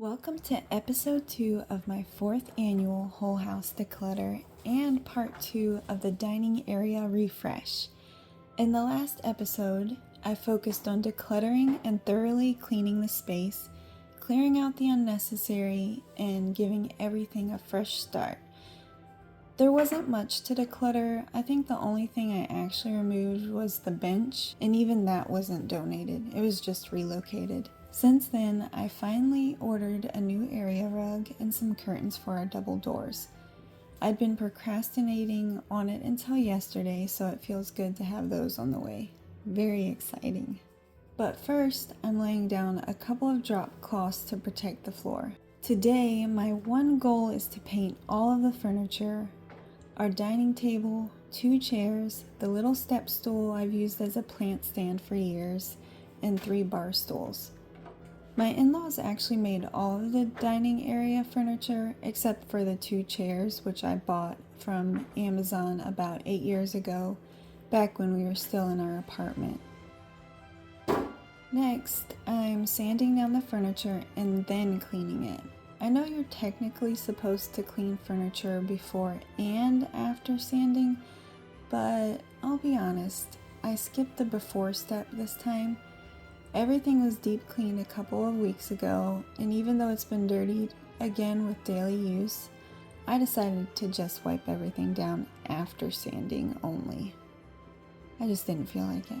Welcome to episode 2 of my 4th annual Whole House Declutter and part 2 of the dining area refresh. In the last episode, I focused on decluttering and thoroughly cleaning the space, clearing out the unnecessary, and giving everything a fresh start. There wasn't much to declutter. I think the only thing I actually removed was the bench, and even that wasn't donated. It was just relocated. Since then, I finally ordered a new area rug and some curtains for our double doors. I'd been procrastinating on it until yesterday, so it feels good to have those on the way. Very exciting. But first, I'm laying down a couple of drop cloths to protect the floor. Today, my one goal is to paint all of the furniture, our dining table, 2 chairs, the little step stool I've used as a plant stand for years, and 3 bar stools. My in-laws actually made all of the dining area furniture except for the 2 chairs, which I bought from Amazon about 8 years ago, back when we were still in our apartment. Next, I'm sanding down the furniture and then cleaning it. I know you're technically supposed to clean furniture before and after sanding, but I'll be honest, I skipped the before step this time. Everything was deep cleaned a couple of weeks ago, and even though it's been dirtied again with daily use, I decided to just wipe everything down after sanding only. I just didn't feel like it.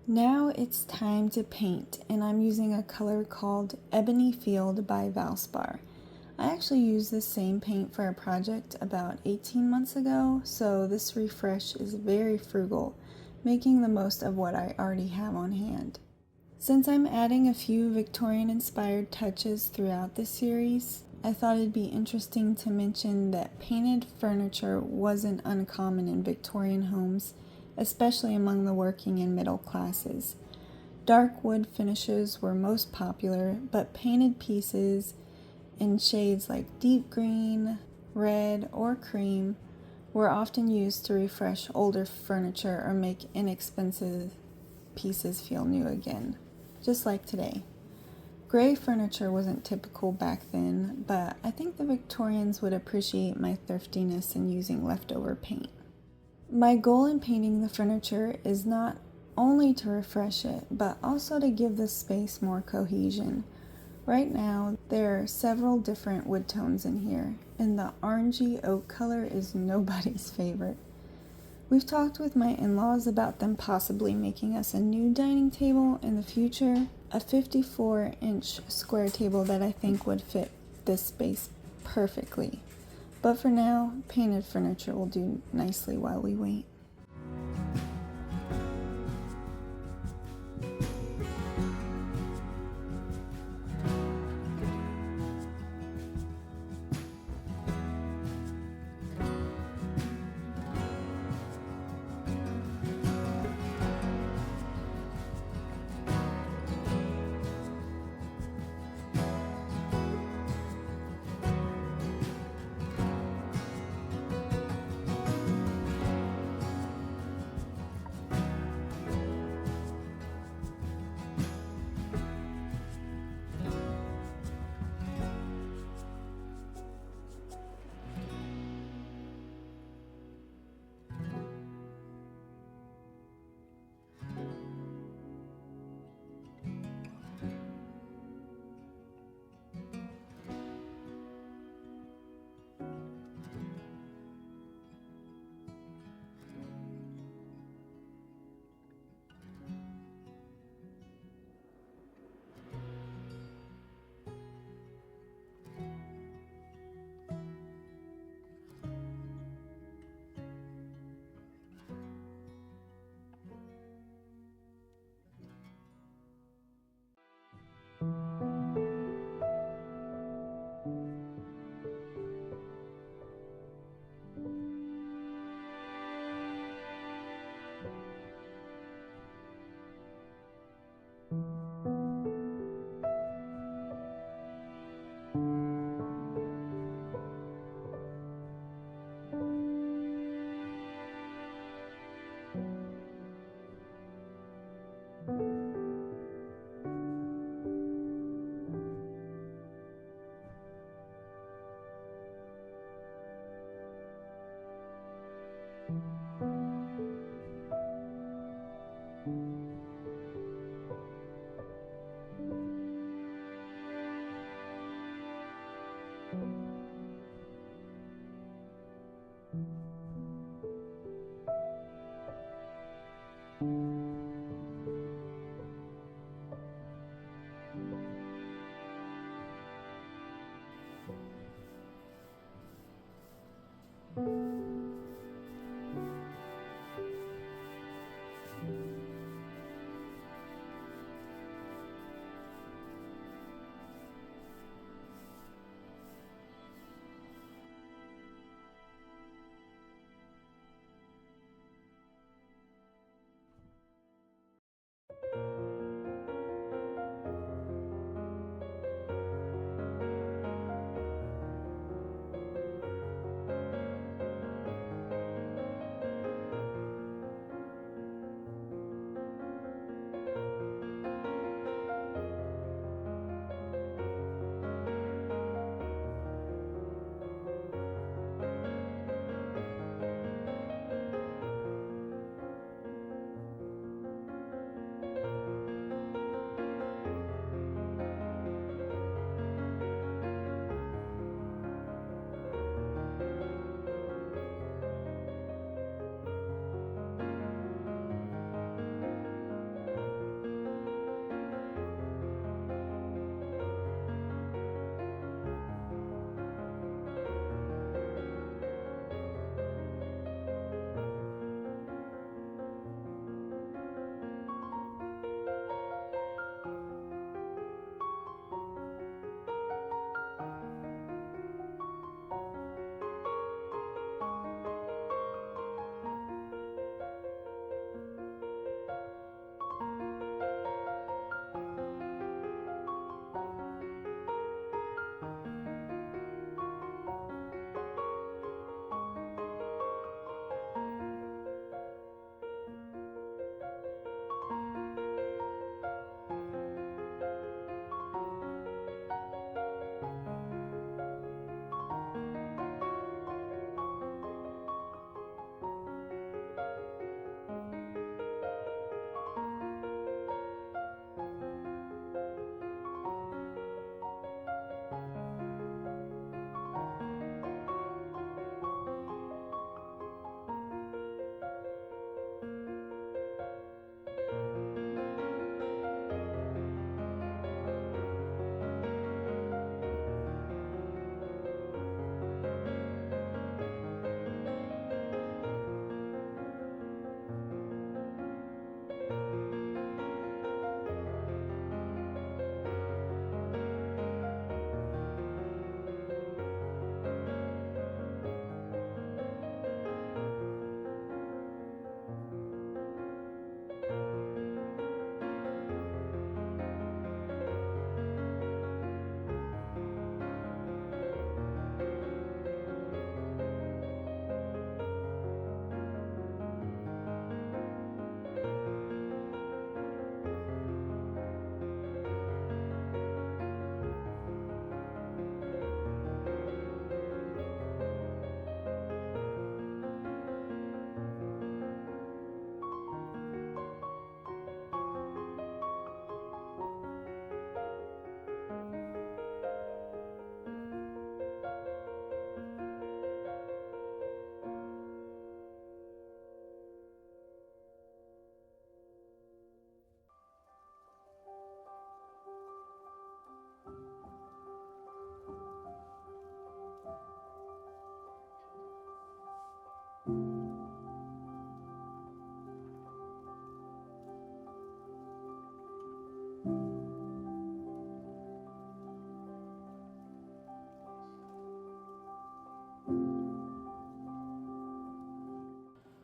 Now it's time to paint, and I'm using a color called Ebony Field by Valspar. I actually used this same paint for a project about 18 months ago, so this refresh is very frugal, making the most of what I already have on hand. Since I'm adding a few Victorian-inspired touches throughout this series, I thought it'd be interesting to mention that painted furniture wasn't uncommon in Victorian homes, especially among the working and middle classes. Dark wood finishes were most popular, but painted pieces in shades like deep green, red, or cream were often used to refresh older furniture or make inexpensive pieces feel new again, just like today. Gray furniture wasn't typical back then, but I think the Victorians would appreciate my thriftiness in using leftover paint. My goal in painting the furniture is not only to refresh it, but also to give the space more cohesion. Right now, there are several different wood tones in here, and the orangey oak color is nobody's favorite. We've talked with my in-laws about them possibly making us a new dining table in the future, a 54-inch square table that I think would fit this space perfectly. But for now, painted furniture will do nicely while we wait.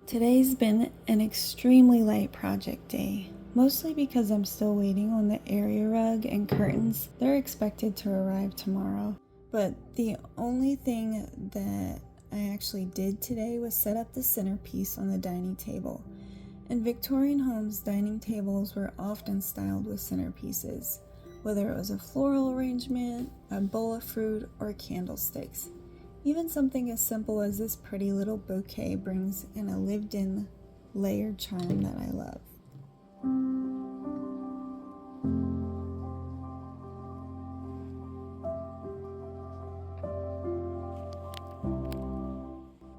Today's been an extremely light project day, mostly because I'm still waiting on the area rug and curtains. They're expected to arrive tomorrow. But the only thing that I actually did today was set up the centerpiece on the dining table. In Victorian homes, dining tables were often styled with centerpieces, whether it was a floral arrangement, a bowl of fruit, or candlesticks. Even something as simple as this pretty little bouquet brings in a lived-in, layered charm that I love.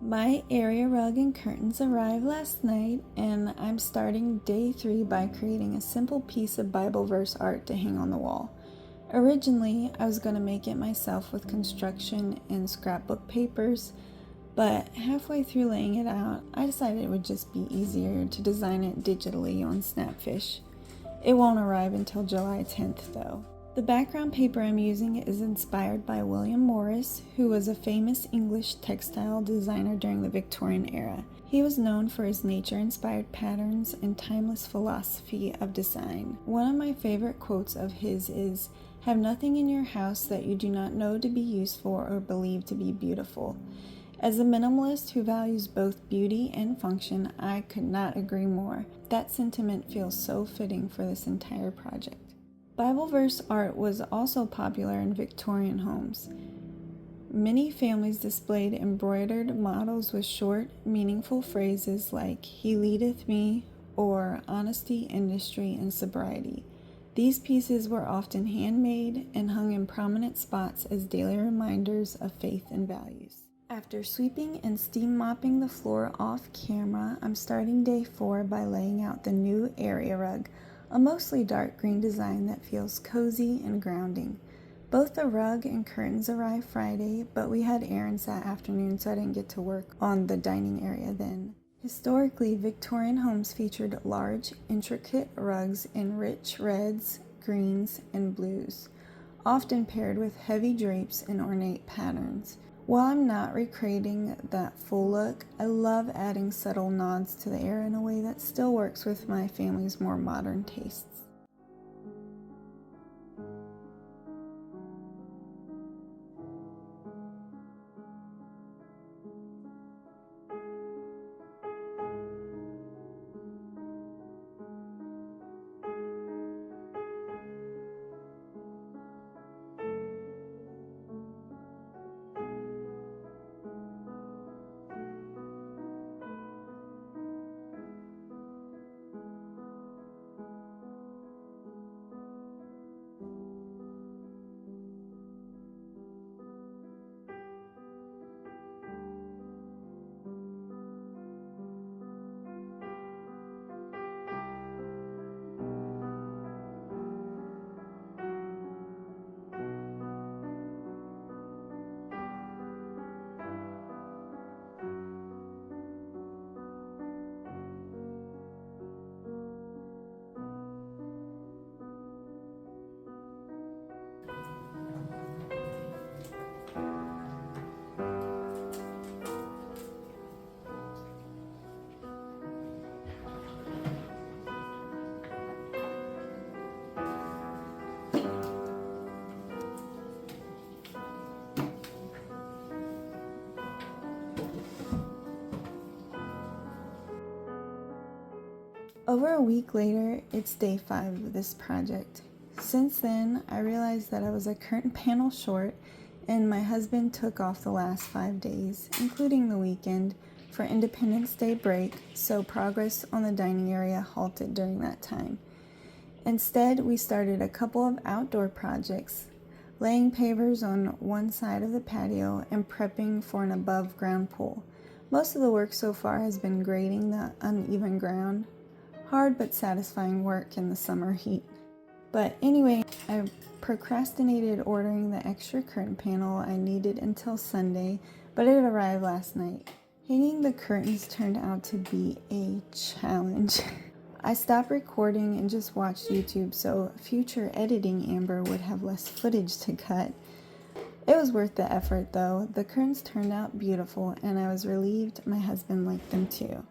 My area rug and curtains arrived last night, and I'm starting day 3 by creating a simple piece of Bible verse art to hang on the wall. Originally, I was going to make it myself with construction and scrapbook papers, but halfway through laying it out, I decided it would just be easier to design it digitally on Snapfish. It won't arrive until July 10th though. The background paper I'm using is inspired by William Morris, who was a famous English textile designer during the Victorian era. He was known for his nature-inspired patterns and timeless philosophy of design. One of my favorite quotes of his is, "Have nothing in your house that you do not know to be useful or believe to be beautiful." As a minimalist who values both beauty and function, I could not agree more. That sentiment feels so fitting for this entire project. Bible verse art was also popular in Victorian homes. Many families displayed embroidered models with short, meaningful phrases like, "He leadeth me," or "Honesty, industry, and sobriety." These pieces were often handmade and hung in prominent spots as daily reminders of faith and values. After sweeping and steam mopping the floor off camera, I'm starting day 4 by laying out the new area rug, a mostly dark green design that feels cozy and grounding. Both the rug and curtains arrived Friday, but we had errands that afternoon, so I didn't get to work on the dining area then. Historically, Victorian homes featured large, intricate rugs in rich reds, greens, and blues, often paired with heavy drapes and ornate patterns. While I'm not recreating that full look, I love adding subtle nods to the era in a way that still works with my family's more modern tastes. Over a week later, it's day 5 of this project. Since then, I realized that I was a curtain panel short, and my husband took off the last 5 days, including the weekend, for Independence Day break, so progress on the dining area halted during that time. Instead, we started a couple of outdoor projects, laying pavers on one side of the patio and prepping for an above-ground pool. Most of the work so far has been grading the uneven ground. Hard but satisfying work in the summer heat. But anyway, I procrastinated ordering the extra curtain panel I needed until Sunday, but it arrived last night. Hanging the curtains turned out to be a challenge. I stopped recording and just watched YouTube, so future editing Amber would have less footage to cut. It was worth the effort though. The curtains turned out beautiful, and I was relieved my husband liked them too.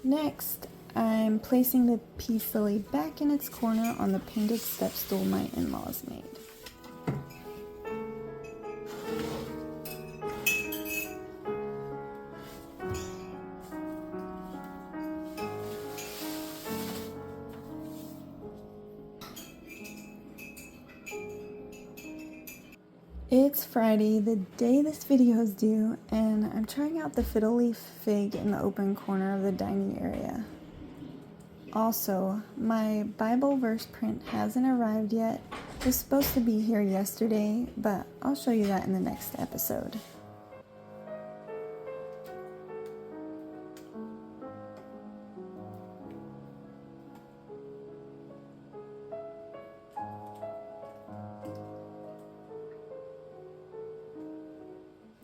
Next, I'm placing the peace lily back in its corner on the painted step stool my in-laws made. It's Friday, the day this video is due, and I'm trying out the fiddle leaf fig in the open corner of the dining area. Also, my Bible verse print hasn't arrived yet. It was supposed to be here yesterday, but I'll show you that in the next episode.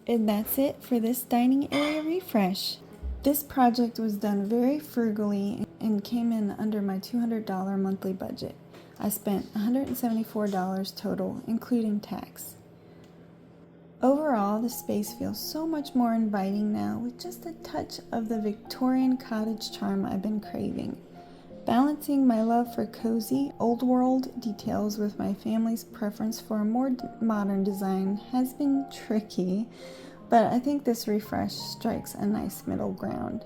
And that's it for this dining area refresh. This project was done very frugally and came in under my $200 monthly budget. I spent $174 total, including tax. Overall, the space feels so much more inviting now with just a touch of the Victorian cottage charm I've been craving. Balancing my love for cozy, old-world details with my family's preference for a more modern design has been tricky, but I think this refresh strikes a nice middle ground.